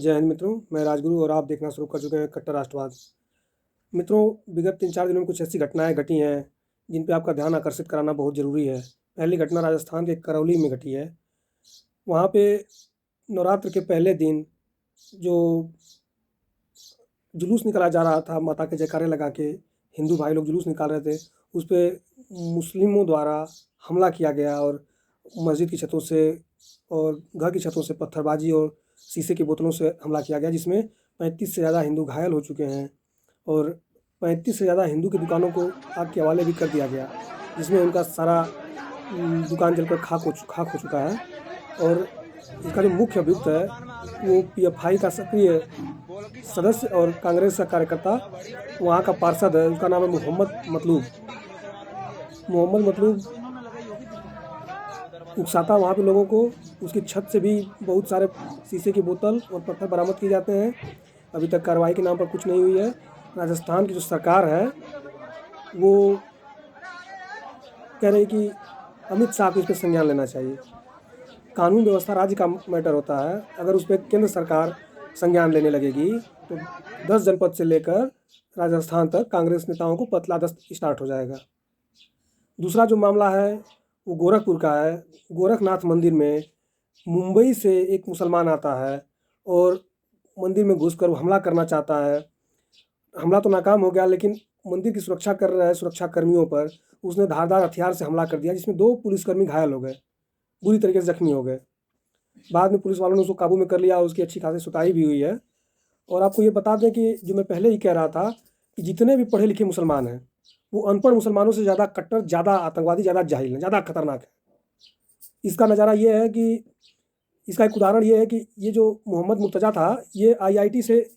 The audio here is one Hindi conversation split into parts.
जय हिंद मित्रों, मैं राजगुरु और आप देखना शुरू कर चुके हैं कट्टर राष्ट्रवाद। मित्रों, विगत 3-4 दिनों में कुछ ऐसी घटनाएं घटी हैं जिन पे आपका ध्यान आकर्षित कराना बहुत ज़रूरी है। पहली घटना राजस्थान के करौली में घटी है। वहाँ पे नवरात्र के पहले दिन जो जुलूस निकाला जा रहा था, माता के जयकारे लगा के हिंदू भाई लोग जुलूस निकाल रहे थे, उस पे मुस्लिमों द्वारा हमला किया गया और मस्जिद की छतों से और घर की छतों से पत्थरबाजी और शीशे की बोतलों से हमला किया गया, जिसमें 35 से ज़्यादा हिंदू घायल हो चुके हैं और 35 से ज़्यादा हिंदू की दुकानों को आग के हवाले भी कर दिया गया, जिसमें उनका सारा दुकान जलकर खाक हो चुका है। और इसका जो मुख्य अभियुक्त है वो पीएफआई का सक्रिय सदस्य और कांग्रेस का कार्यकर्ता वहाँ का पार्षद है, उसका नाम है मोहम्मद मतलूब। उकसाता वहाँ पे लोगों को, उसकी छत से भी बहुत सारे शीशे की बोतल और पत्थर बरामद किए जाते हैं। अभी तक कार्रवाई के नाम पर कुछ नहीं हुई है। राजस्थान की जो सरकार है वो कह रही कि अमित शाह को इस पर संज्ञान लेना चाहिए। कानून व्यवस्था राज्य का मैटर होता है, अगर उस पर केंद्र सरकार संज्ञान लेने लगेगी तो 10 जनपद से लेकर राजस्थान तक कांग्रेस नेताओं को पतला दस्त स्टार्ट हो जाएगा। दूसरा जो मामला है वो गोरखपुर का है। गोरखनाथ मंदिर में मुंबई से एक मुसलमान आता है और मंदिर में घुसकर वो हमला करना चाहता है। हमला तो नाकाम हो गया, लेकिन मंदिर की सुरक्षा कर रहे सुरक्षा कर्मियों पर उसने धारदार हथियार से हमला कर दिया, जिसमें 2 पुलिसकर्मी घायल हो गए, बुरी तरीके से जख्मी हो गए। बाद में पुलिस वालों ने उसको काबू में कर लिया, उसकी अच्छी खासी सुताई भी हुई है। और आपको ये बता दें कि जो मैं पहले ही कह रहा था कि जितने भी पढ़े लिखे मुसलमान हैं वो अनपढ़ मुसलमानों से ज़्यादा कट्टर, ज़्यादा आतंकवादी, ज़्यादा जाहिल हैं, ज़्यादा खतरनाक है। इसका नज़ारा ये है कि इसका एक उदाहरण ये है कि ये जो मोहम्मद मुर्तज़ा था, ये आईआईटी से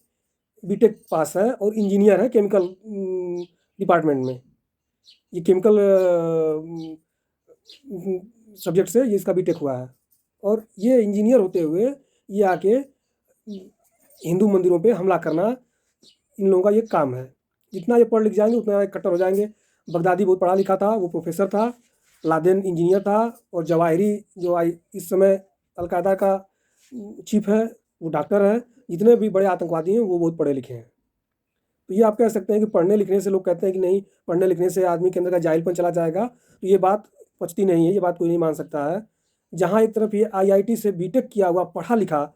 बीटेक पास है और इंजीनियर है केमिकल डिपार्टमेंट में। ये केमिकल सब्जेक्ट से ये इसका बीटेक हुआ है और ये इंजीनियर होते हुए ये आके हिंदू मंदिरों पे हमला करना इन लोगों का ये काम है। जितना ये पढ़ लिख जाएंगे उतना ये कट्टर हो जाएंगे। बगदादी बहुत पढ़ा लिखा था, वो प्रोफेसर था, लादेन इंजीनियर था और जवाहिरी जो इस समय अलकायदा का चीफ है वो डॉक्टर है। जितने भी बड़े आतंकवादी हैं वो बहुत पढ़े लिखे हैं। तो ये आप कह सकते हैं कि पढ़ने लिखने से, लोग कहते हैं कि नहीं पढ़ने लिखने से आदमी के अंदर का जाहिलपन चला जाएगा, तो ये बात पचती नहीं है, ये बात कोई नहीं मान सकता है। जहाँ एक तरफ ये आईआईटी से बीटेक किया हुआ पढ़ा लिखा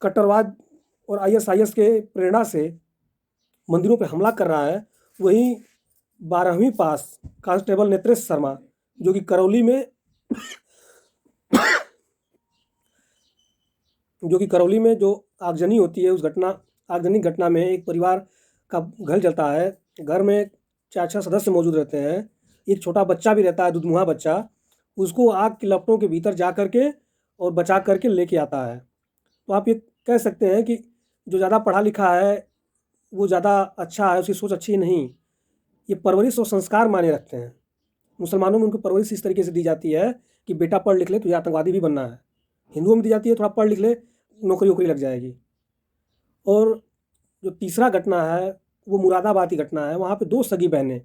कट्टरवाद और आईएसआईएस के प्रेरणा से मंदिरों पर हमला कर रहा है, वहीं 12वीं पास कांस्टेबल नेत्रेश शर्मा जो कि करौली में जो आगजनी होती है, उस आगजनी घटना में एक परिवार का घर जलता है। घर में 4-6 सदस्य मौजूद रहते हैं, एक छोटा बच्चा भी रहता है, दुधमुहा बच्चा। उसको आग की लपटों के भीतर जा करके और बचा करके लेके आता है। तो आप ये कह सकते हैं कि जो ज़्यादा पढ़ा लिखा है वो ज़्यादा अच्छा है, उसकी सोच अच्छी नहीं। ये परवरिश और संस्कार मायने रखते हैं। मुसलमानों में उनको परवरिश इस तरीके से दी जाती है कि बेटा पढ़ लिख ले, तुझे आतंकवादी भी बनना है। हिंदुओं में दी जाती है थोड़ा पढ़ लिख ले, नौकरी वोकरी लग जाएगी। और जो तीसरा घटना है वो मुरादाबाद की घटना है। वहाँ पे 2 सगी बहनें,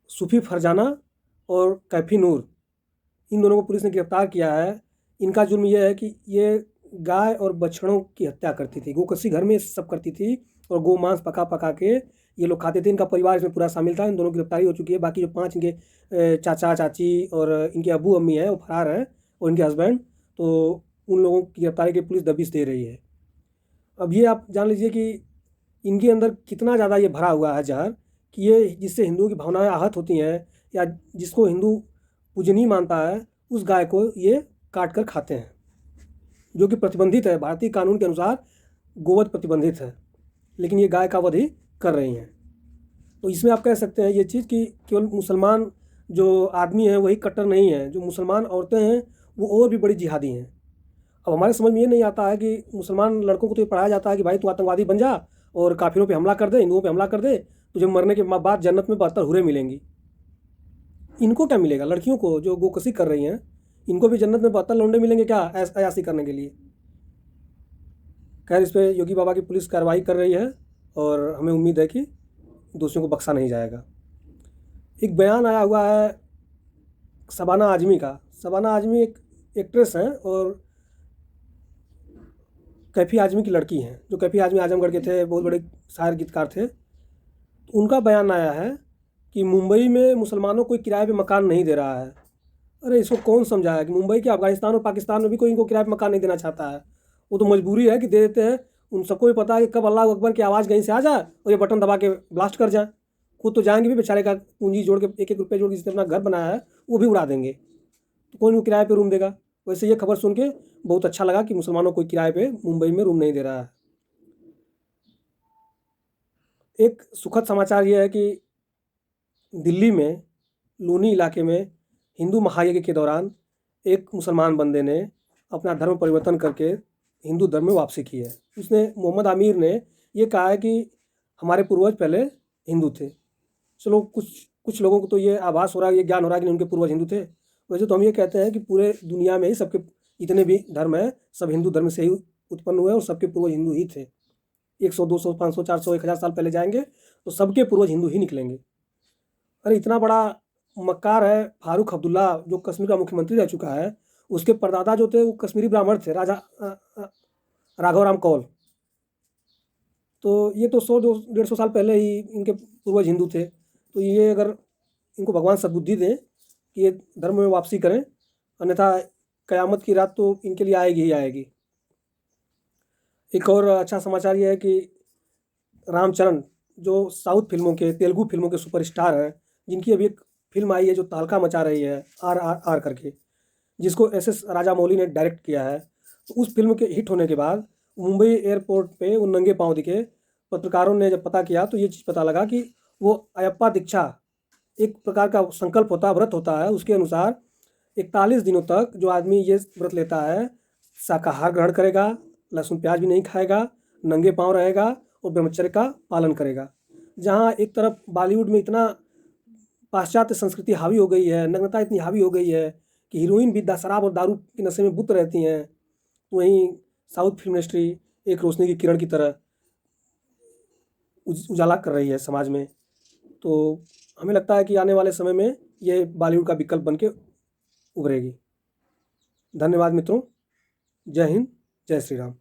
सूफी फरजाना और कैफी नूर, इन दोनों को पुलिस ने गिरफ्तार किया है। इनका जुर्म यह है कि ये गाय और बछड़ों की हत्या करती थी, गोकशी घर में सब करती थी और गोमांस पका पका के ये लोग खाते थे। इनका परिवार इसमें पूरा शामिल था। इन दोनों की गिरफ्तारी हो चुकी है। बाकी जो 5 इनके चाचा चाची और इनके अबू अम्मी हैं वो फरार हैं और इनके हस्बैंड, तो उन लोगों की गिरफ्तारी की पुलिस दबिश दे रही है। अब ये आप जान लीजिए कि इनके अंदर कितना ज़्यादा ये भरा हुआ है जहर कि ये जिससे हिंदुओं की भावनाएं आहत होती हैं या जिसको हिंदू पूजनीय मानता है उस गाय को ये काट कर खाते हैं, जो कि प्रतिबंधित है। भारतीय कानून के अनुसार गोवध प्रतिबंधित है, लेकिन ये गाय का वध ही कर रही हैं। तो इसमें आप कह सकते हैं ये चीज़ कि केवल मुसलमान जो आदमी है वही कट्टर नहीं है, जो मुसलमान औरतें हैं वो और भी बड़ी जिहादी हैं। अब हमारे समझ में ये नहीं आता है कि मुसलमान लड़कों को तो ये पढ़ाया जाता है कि भाई तू आतंकवादी बन जा और काफिरों पे हमला कर दे, हिंदुओं पे हमला कर दे, तुझे मरने के बाद जन्नत में 72 हूरें मिलेंगी। इनको क्या मिलेगा? लड़कियों को जो गोकशी कर रही हैं इनको भी जन्नत में 72 लौंडे मिलेंगे क्या अयासी करने के लिए? खैर, इस पर योगी बाबा की पुलिस कार्रवाई कर रही है और हमें उम्मीद है कि दोषियों को बख्शा नहीं जाएगा। एक बयान आया हुआ है शबाना आजमी का। शबाना आजमी एक एक्ट्रेस हैं और कैफ़ी आज़मी की लड़की हैं, जो कैफ़ी आज़मी आज़मगढ़ के थे, बहुत बड़े शायर गीतकार थे। तो उनका बयान आया है कि मुंबई में मुसलमानों को कोई किराए पे मकान नहीं दे रहा है। अरे इसको कौन समझाया कि मुंबई के अफ़गानिस्तान और पाकिस्तान में भी कोई इनको किराए पे मकान नहीं देना चाहता है। वो तो मजबूरी है कि दे देते हैं। उन सबको भी पता है कि कब अल्लाह अकबर की आवाज़ कहीं से आ जाए और ये बटन दबा के ब्लास्ट कर जाए। खुद तो जाएँगे भी, बेचारे का पूँजी जोड़ के एक-एक रुपया जोड़ के जिसने अपना घर बनाया है, वो भी उड़ा देंगे। तो कौन इनको किराए पे रूम देगा? वैसे ये खबर सुन के बहुत अच्छा लगा कि मुसलमानों को कोई किराए पे मुंबई में रूम नहीं दे रहा है। एक सुखद समाचार ये है कि दिल्ली में लूनी इलाके में हिंदू महायज्ञ के दौरान एक मुसलमान बंदे ने अपना धर्म परिवर्तन करके हिंदू धर्म में वापसी की है। उसने, मोहम्मद आमिर ने ये कहा है कि हमारे पूर्वज पहले हिंदू थे। चलो, कुछ कुछ लोगों को तो ये आभास हो रहा है, ये ज्ञान हो रहा है कि उनके पूर्वज हिंदू थे। वैसे तो हम ये कहते हैं कि पूरे दुनिया में ही सबके जितने भी धर्म हैं, सब हिंदू धर्म से ही उत्पन्न हुए और सबके पूर्वज हिंदू ही थे। 100, 200, 500, 400, 1000 साल पहले जाएंगे तो सबके पूर्वज हिंदू ही निकलेंगे। अरे इतना बड़ा मक्कार है फारूक अब्दुल्ला, जो कश्मीर का मुख्यमंत्री रह चुका है। उसके परदादा जो थे वो कश्मीरी ब्राह्मण थे, राजा राघव राम कौल। तो ये तो 100, 200, 150 साल पहले ही इनके पूर्वज हिंदू थे। तो ये अगर इनको भगवान सद्बुद्धि दें कि ये धर्म में वापसी करें, अन्यथा क़यामत की रात तो इनके लिए आएगी ही आएगी। एक और अच्छा समाचार ये है कि रामचरण, जो साउथ फिल्मों के, तेलुगु फिल्मों के सुपरस्टार हैं, जिनकी अभी एक फिल्म आई है जो तहलका मचा रही है, RRR करके, जिसको SS राजामौली ने डायरेक्ट किया है। तो उस फिल्म के हिट होने के बाद मुंबई एयरपोर्ट पे वो नंगे पाँव दिखे। पत्रकारों ने जब पता किया तो ये चीज़ पता लगा कि वो अयप्पा दीक्षा एक प्रकार का संकल्प होता है, व्रत होता है। उसके अनुसार 41 दिनों तक जो आदमी ये व्रत लेता है, शाकाहार ग्रहण करेगा, लहसुन प्याज भी नहीं खाएगा, नंगे पाँव रहेगा और ब्रह्मचर्य का पालन करेगा। जहाँ एक तरफ बॉलीवुड में इतना पाश्चात्य संस्कृति हावी हो गई है, नग्नता इतनी हावी हो गई है कि हीरोइन भी शराब और दारू के नशे में बुत रहती हैं, वहीं साउथ फिल्म इंडस्ट्री एक रोशनी की किरण की तरह उजाला कर रही है समाज में। तो हमें लगता है कि आने वाले समय में ये बॉलीवुड का विकल्प बन के उभरेगी। धन्यवाद मित्रों। जय हिंद, जय श्री राम।